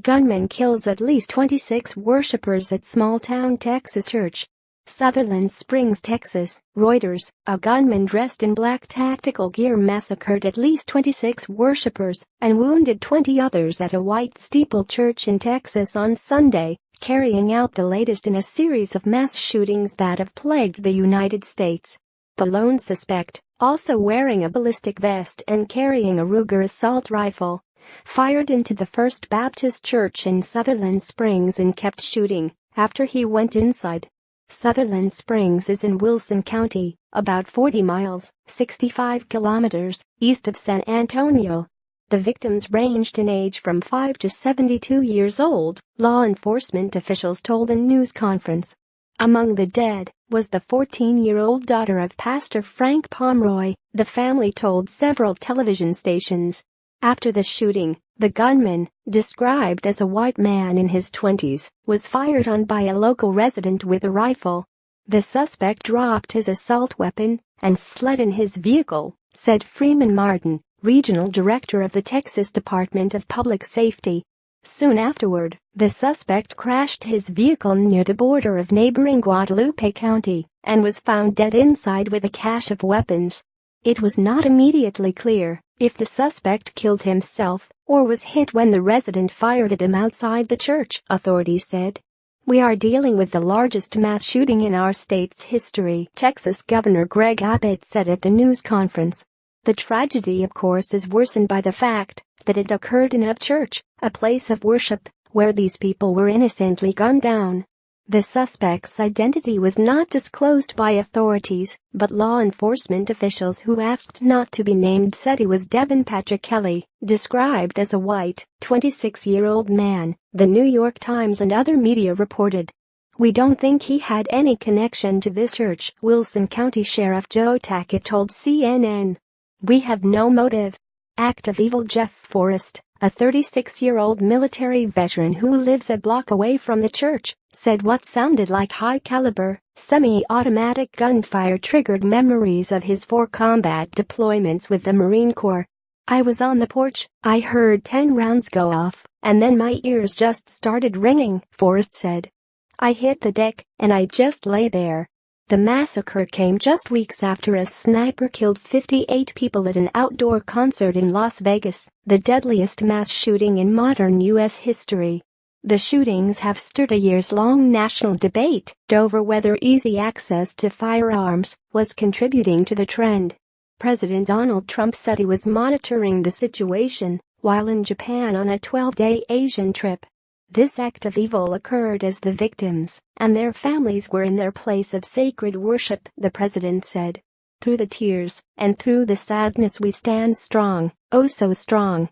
Gunman kills at least 26 worshippers at small-town Texas church. Sutherland Springs, Texas, Reuters. A gunman dressed in black tactical gear massacred at least 26 worshippers and wounded 20 others at a white steeple church in Texas on Sunday, carrying out the latest in a series of mass shootings that have plagued the United States. The lone suspect, also wearing a ballistic vest and carrying a Ruger assault rifle, fired into the First Baptist Church in Sutherland Springs and kept shooting after he went inside. Sutherland Springs is in Wilson County, about 40 miles, 65 kilometers, east of San Antonio. The victims ranged in age from 5 to 72 years old, law enforcement officials told a news conference. Among the dead was the 14-year-old daughter of Pastor Frank Pomeroy, the family told several television stations. After the shooting, the gunman, described as a white man in his 20s, was fired on by a local resident with a rifle. The suspect dropped his assault weapon and fled in his vehicle, said Freeman Martin, regional director of the Texas Department of Public Safety. Soon afterward, the suspect crashed his vehicle near the border of neighboring Guadalupe County and was found dead inside with a cache of weapons. It was not immediately clear if the suspect killed himself or was hit when the resident fired at him outside the church, authorities said. "We are dealing with the largest mass shooting in our state's history," Texas Governor Greg Abbott said at the news conference. The tragedy, of course, is worsened by the fact that it occurred in a church, a place of worship, where these people were innocently gunned down. The suspect's identity was not disclosed by authorities, but law enforcement officials who asked not to be named said he was Devin Patrick Kelly, described as a white, 26-year-old man, the New York Times and other media reported. "We don't think he had any connection to this church," Wilson County Sheriff Joe Tackett told CNN. "We have no motive." Act of evil. Jeff Forrest, a 36-year-old military veteran who lives a block away from the church, said what sounded like high-caliber, semi-automatic gunfire triggered memories of his 4 combat deployments with the Marine Corps. "I was on the porch, I heard 10 rounds go off, and then my ears just started ringing," Forrest said. "I hit the deck, and I just lay there." The massacre came just weeks after a sniper killed 58 people at an outdoor concert in Las Vegas, the deadliest mass shooting in modern U.S. history. The shootings have stirred a years-long national debate over whether easy access to firearms was contributing to the trend. President Donald Trump said he was monitoring the situation while in Japan on a 12-day Asian trip. This act of evil occurred as the victims and their families were in their place of sacred worship, the president said. "Through the tears and through the sadness we stand strong, oh so strong."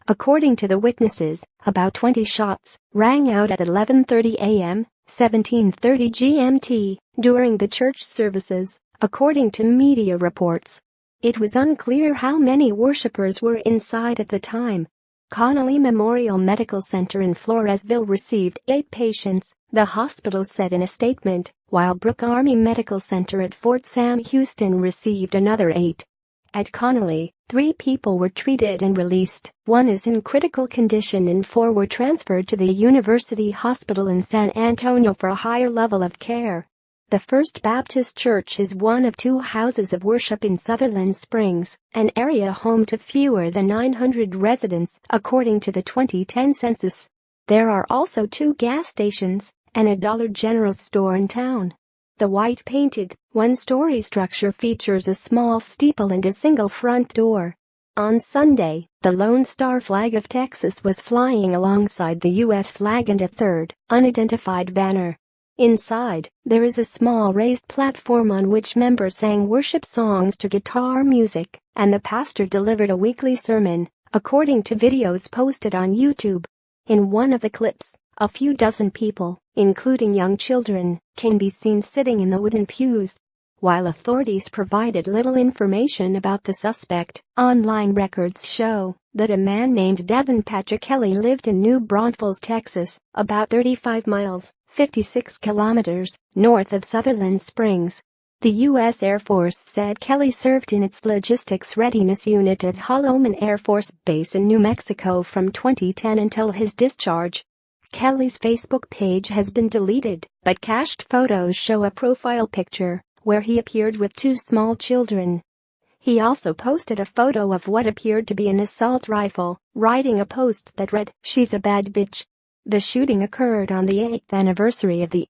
According to the witnesses, about 20 shots rang out at 11:30 a.m., 17:30 GMT, during the church services, according to media reports. It was unclear how many worshippers were inside at the time. Connolly Memorial Medical Center in Floresville received 8 patients, the hospital said in a statement, while Brooke Army Medical Center at Fort Sam Houston received another 8. At Connolly, 3 people were treated and released, 1 is in critical condition and 4 were transferred to the University Hospital in San Antonio for a higher level of care. The First Baptist Church is one of 2 houses of worship in Sutherland Springs, an area home to fewer than 900 residents, according to the 2010 census. There are also 2 gas stations and a Dollar General store in town. The white-painted, 1-story structure features a small steeple and a single front door. On Sunday, the Lone Star flag of Texas was flying alongside the U.S. flag and a third, unidentified banner. Inside, there is a small raised platform on which members sang worship songs to guitar music, and the pastor delivered a weekly sermon, according to videos posted on YouTube. In one of the clips, a few dozen people, including young children, can be seen sitting in the wooden pews. While authorities provided little information about the suspect, online records show that a man named Devin Patrick Kelly lived in New Braunfels, Texas, about 35 miles, 56 kilometers, north of Sutherland Springs. The U.S. Air Force said Kelly served in its Logistics Readiness Unit at Holloman Air Force Base in New Mexico from 2010 until his discharge. Kelly's Facebook page has been deleted, but cached photos show a profile picture where he appeared with two small children. He also posted a photo of what appeared to be an assault rifle, writing a post that read, "She's a bad bitch." The shooting occurred on the 8th anniversary of the